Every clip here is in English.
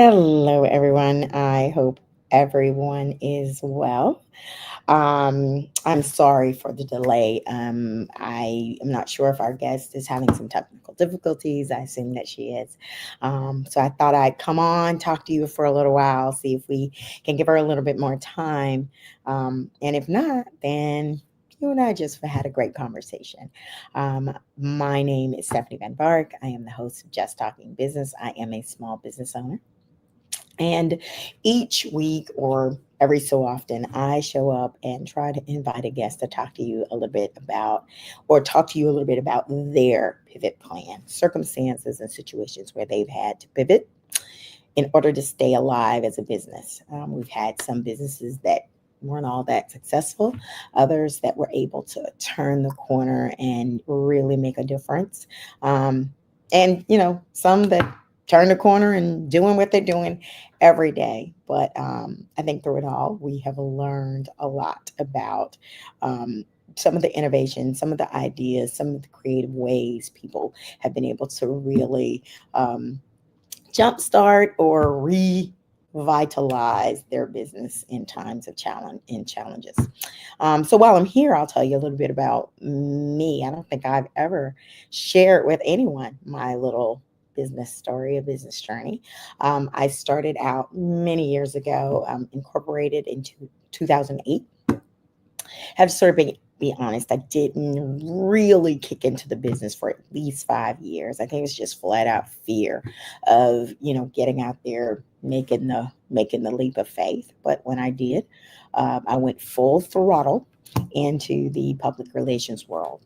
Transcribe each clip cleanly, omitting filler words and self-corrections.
Hello, everyone. I hope everyone is well. I'm sorry for the delay. I am not sure if our guest is having some technical difficulties. I assume that she is. So I thought I'd come on, talk to you for a little while, see if we can give her a little bit more time. And if not, then you and I just had a great conversation. My name is Stephanie Van Bark. I am the host of Just Talking Business. I am a small business owner. And each week or every so often, I show up and try to invite a guest to talk to you a little bit about, or talk to you a little bit about their pivot plan, circumstances, and situations where they've had to pivot in order to stay alive as a business. We've had some businesses that weren't all that successful, others that were able to turn the corner and really make a difference. And, some that turn the corner and doing what they're doing every day. But I think through it all, we have learned a lot about some of the innovations, some of the ideas, some of the creative ways people have been able to really jumpstart or revitalize their business in times of challenges. So while I'm here, I'll tell you a little bit about me. I don't think I've ever shared with anyone my little business story, a business journey. I started out many years ago, incorporated in 2008. Have to sort of be honest, I didn't really kick into the business for at least 5 years. I think it's just flat out fear of, getting out there, making the leap of faith. But when I did, I went full throttle into the public relations world.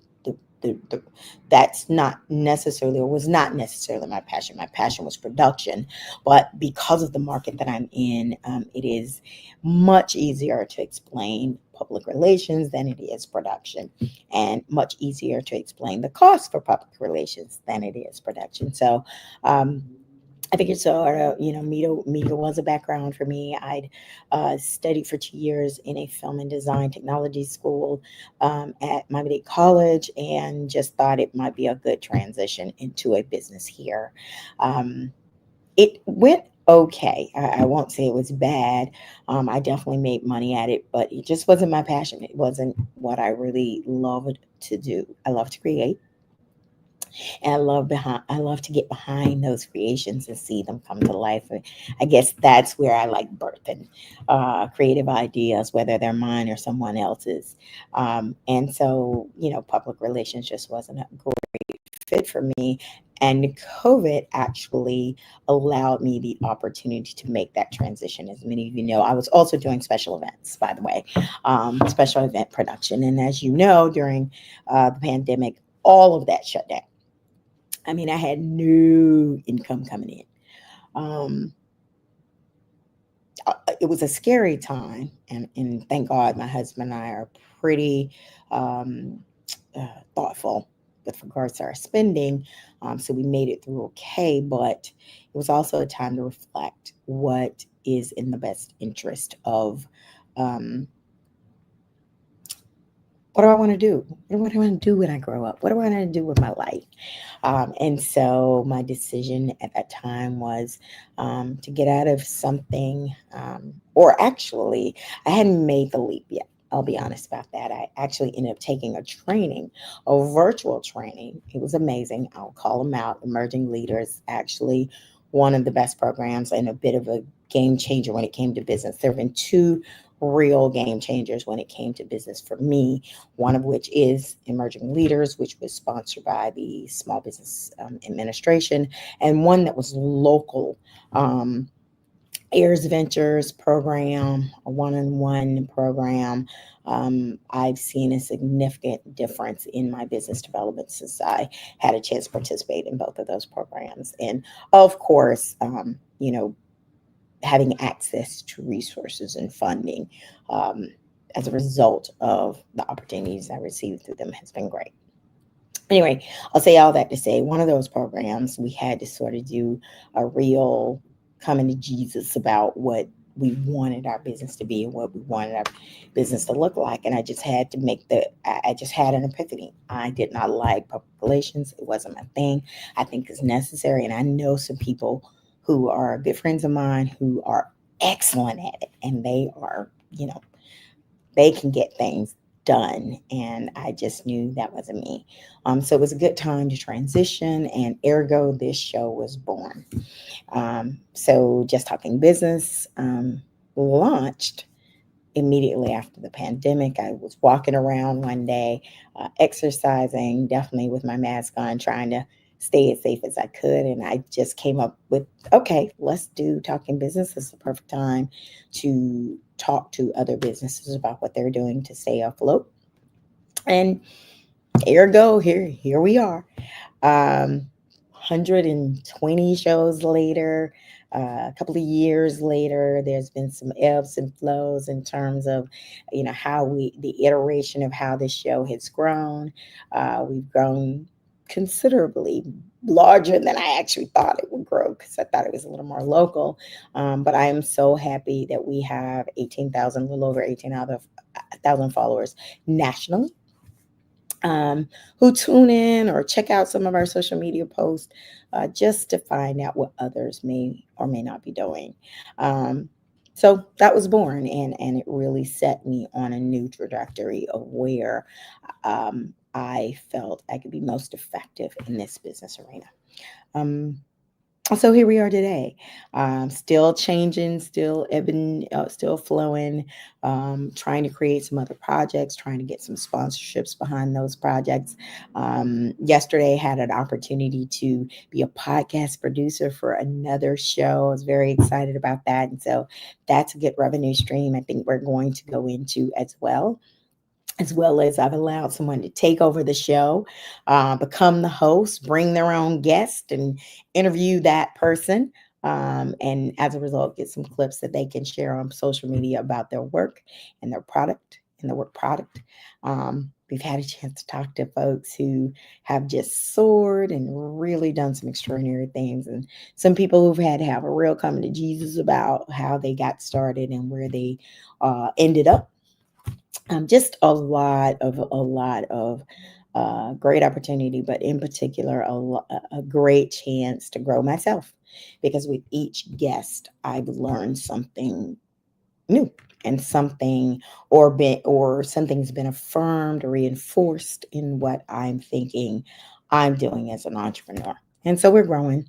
The, that's not necessarily, or was not necessarily my passion. My passion was production, but because of the market that I'm in, it is much easier to explain public relations than it is production, and much easier to explain the cost for public relations than it is production. So, I think it's sort of, media was a background for me. I'd studied for 2 years in a film and design technology school at Miami-Dade College, and just thought it might be a good transition into a business here. Um, it went okay. I won't say it was bad. I definitely made money at it, but it just wasn't my passion. It wasn't what I really loved to do. I love to create. And I love to get behind those creations and see them come to life. And I guess that's where I like birthing creative ideas, whether they're mine or someone else's. And so, public relations just wasn't a great fit for me. And COVID actually allowed me the opportunity to make that transition. As many of you know, I was also doing special events, by the way, special event production. And as you know, during the pandemic, all of that shut down. I mean, I had no income coming in. Um, it was a scary time, and thank God my husband and I are pretty um, thoughtful with regards to our spending. So we made it through okay, but it was also a time to reflect what is in the best interest of um, what do I want to do? What do I want to do when I grow up? What do I want to do with my life? And so my decision at that time was to get out of something, or actually, I hadn't made the leap yet. I'll be honest about that. I actually ended up taking a training, a virtual training. It was amazing. I'll call them out. Emerging Leaders, actually one of the best programs and a bit of a game changer when it came to business. There have been two real game changers when it came to business for me, one of which is Emerging Leaders, which was sponsored by the Small Business Administration, and one that was local. Heirs Ventures program, a one-on-one program. I've seen a significant difference in my business development since I had a chance to participate in both of those programs. And of course, having access to resources and funding as a result of the opportunities I received through them has been great. Anyway, I'll say all that to say one of those programs, we had to sort of do a real coming to Jesus about what we wanted our business to be and what we wanted our business to look like. And I just had to I just had an epiphany. I did not like public relations. It wasn't my thing. I think it's necessary. And I know some people who are good friends of mine who are excellent at it, and they are, they can get things done. And I just knew that wasn't me. So it was a good time to transition, and ergo, this show was born. So Just Talking Business launched immediately after the pandemic. I was walking around one day, exercising, definitely with my mask on, trying to stay as safe as I could. And I just came up with, okay, let's do Talking Business. It's the perfect time to talk to other businesses about what they're doing to stay afloat. And ergo, here we are. 120 shows later, a couple of years later, there's been some ebbs and flows in terms of, the iteration of how this show has grown. We've grown considerably larger than I actually thought it would grow, because I thought it was a little more local. But I am so happy that we have 18,000, a little over 18,000 followers nationally, who tune in or check out some of our social media posts, just to find out what others may or may not be doing. So that was born, and it really set me on a new trajectory of where I felt I could be most effective in this business arena. Um, so here we are today, still changing, still ebbing, still flowing, trying to create some other projects, trying to get some sponsorships behind those projects. Yesterday had an opportunity to be a podcast producer for another show. I was very excited about that. And so that's a good revenue stream I think we're going to go into as well as I've allowed someone to take over the show, become the host, bring their own guest, and interview that person. And as a result, get some clips that they can share on social media about their work and their product and the work product. We've had a chance to talk to folks who have just soared and really done some extraordinary things, and some people who've had to have a real coming to Jesus about how they got started and where they ended up. Just a lot of great opportunity, but in particular, a great chance to grow myself, because with each guest, I've learned something new, and something's been affirmed or reinforced in what I'm thinking I'm doing as an entrepreneur. And so we're growing,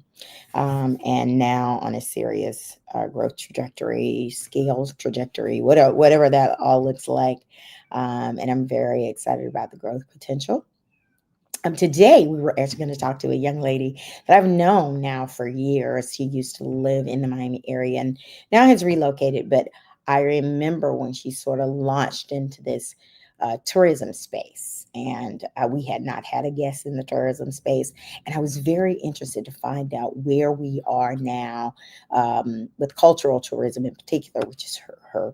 and now on a serious growth trajectory, scales trajectory, whatever that all looks like. And I'm very excited about the growth potential. Today, we were actually going to talk to a young lady that I've known now for years. She used to live in the Miami area and now has relocated. But I remember when she sort of launched into this tourism space, and we had not had a guest in the tourism space. And I was very interested to find out where we are now, with cultural tourism in particular, which is her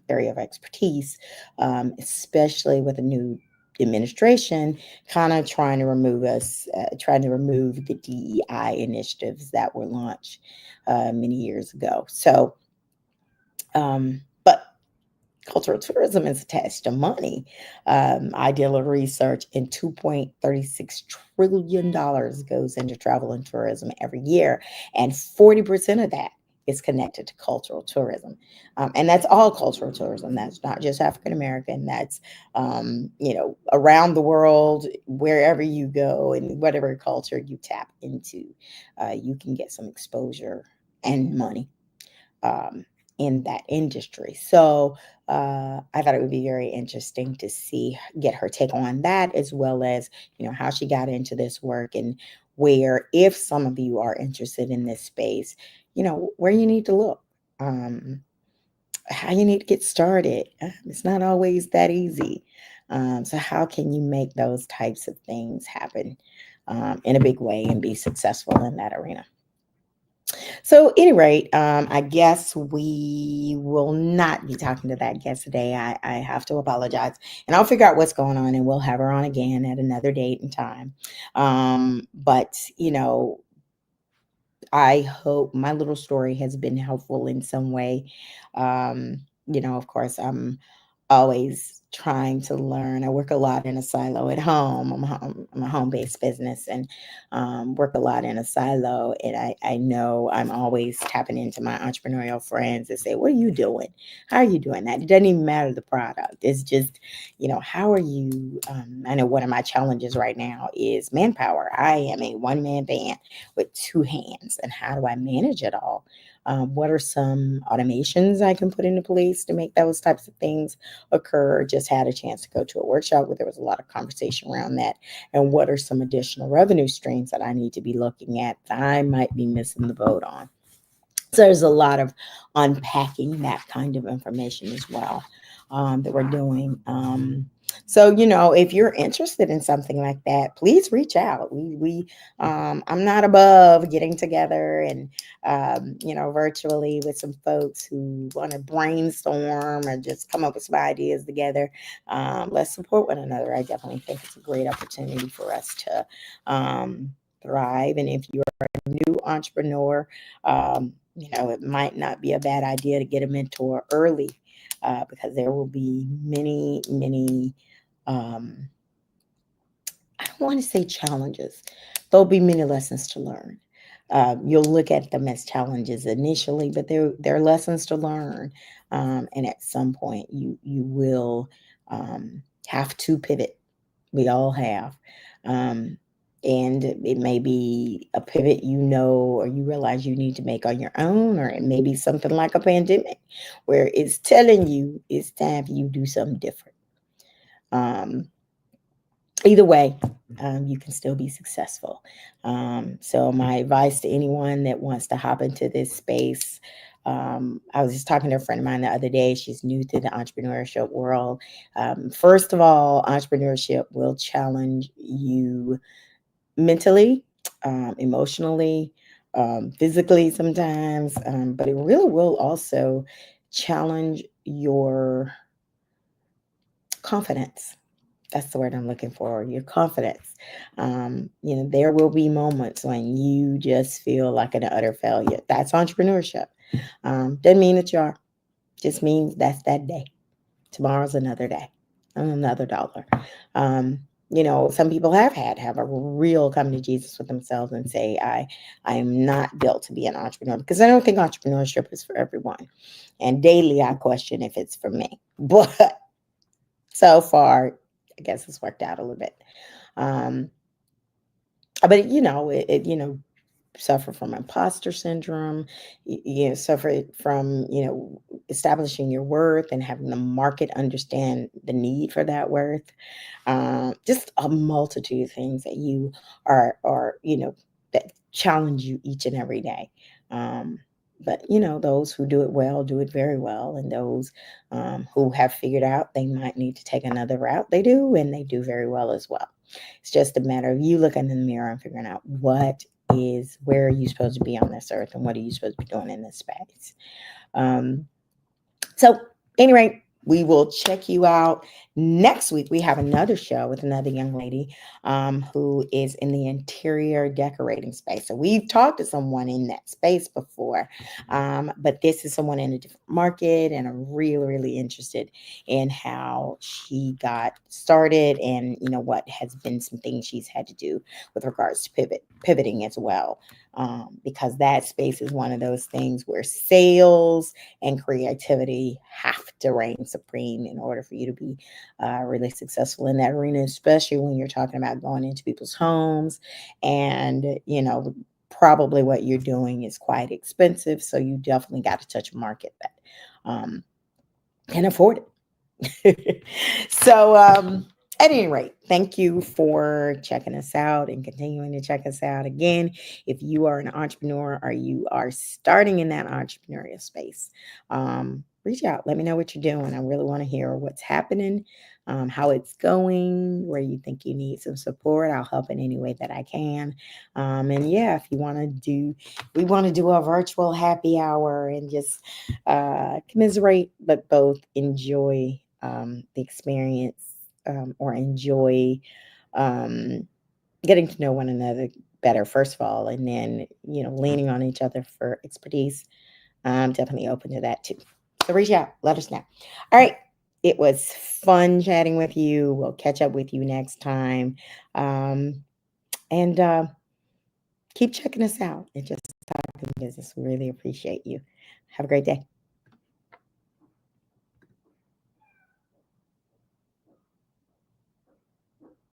area of expertise, especially with a new administration kind of trying to remove the DEI initiatives that were launched many years ago. So, but cultural tourism is attached to money. I did a little research, and $2.36 trillion goes into travel and tourism every year, and 40% of that is connected to cultural tourism. And that's all cultural tourism. That's not just African American. That's, around the world, wherever you go and whatever culture you tap into, you can get some exposure and money in that industry. So I thought it would be very interesting to get her take on that, as well as, how she got into this work, and where, if some of you are interested in this space, where you need to look, how you need to get started. It's not always that easy. So how can you make those types of things happen in a big way and be successful in that arena? So, at any rate, I guess we will not be talking to that guest today. I have to apologize, and I'll figure out what's going on, and we'll have her on again at another date and time. But I hope my little story has been helpful in some way. Of course, I'm always trying to learn. I work a lot in a silo at home. I'm a home-based business, and work a lot in a silo. And I know I'm always tapping into my entrepreneurial friends and say, what are you doing? How are you doing that? It doesn't even matter the product. It's just, how are you? I know one of my challenges right now is manpower. I am a one-man band with two hands. And how do I manage it all? What are some automations I can put into place to make those types of things occur? Just had a chance to go to a workshop where there was a lot of conversation around that. And what are some additional revenue streams that I need to be looking at that I might be missing the boat on? So there's a lot of unpacking that kind of information as well, that we're doing. So, if you're interested in something like that, please reach out. I'm not above getting together and, virtually with some folks who want to brainstorm or just come up with some ideas together. Let's support one another. I definitely think it's a great opportunity for us to thrive. And if you're a new entrepreneur, it might not be a bad idea to get a mentor early, because there will be many, many, um, I don't want to say challenges. There'll be many lessons to learn. You'll look at them as challenges initially, but they're lessons to learn. And at some point, you will have to pivot. We all have. Um, and it may be a pivot, or you realize you need to make on your own, or it may be something like a pandemic where it's telling you it's time for you to do something different. Um, Either way, you can still be successful. So my advice to anyone that wants to hop into this space, I was just talking to a friend of mine the other day. She's new to the entrepreneurship world. First of all, entrepreneurship will challenge you mentally, emotionally, physically sometimes, but it really will also challenge your confidence. That's the word I'm looking for, your confidence. There will be moments when you just feel like an utter failure. That's entrepreneurship. Doesn't mean that you are, just means that's that day. Tomorrow's another day, another dollar. Some people have a real come to Jesus with themselves and say, I am not built to be an entrepreneur, because I don't think entrepreneurship is for everyone. And daily I question if it's for me. But so far, I guess it's worked out a little bit. Um, but suffer from imposter syndrome, suffer from, establishing your worth and having the market understand the need for that worth. Just a multitude of things that you are, that challenge you each and every day. But those who do it well do it very well, and those who have figured out they might need to take another route, they do, and they do very well as well. It's just a matter of you looking in the mirror and figuring out where are you supposed to be on this earth, and what are you supposed to be doing in this space. So anyway, we will check you out next week. We have another show with another young lady who is in the interior decorating space. So we've talked to someone in that space before, but this is someone in a different market, and I'm really, really interested in how she got started, and what has been some things she's had to do with regards to pivoting as well. Because that space is one of those things where sales and creativity have to reign supreme in order for you to be really successful in that arena, especially when you're talking about going into people's homes, and probably what you're doing is quite expensive, so you definitely got to touch a market that can afford it. So at any rate, thank you for checking us out and continuing to check us out. Again, if you are an entrepreneur or you are starting in that entrepreneurial space, reach out. Let me know what you're doing. I really want to hear what's happening, how it's going, where you think you need some support. I'll help in any way that I can. And yeah, if you want to we want to do a virtual happy hour and just commiserate, but both enjoy the experience, or enjoy getting to know one another better, first of all, and then, leaning on each other for expertise. I'm definitely open to that too. So reach out, let us know. All right. It was fun chatting with you. We'll catch up with you next time. And keep checking us out. It just talking business. We really appreciate you. Have a great day.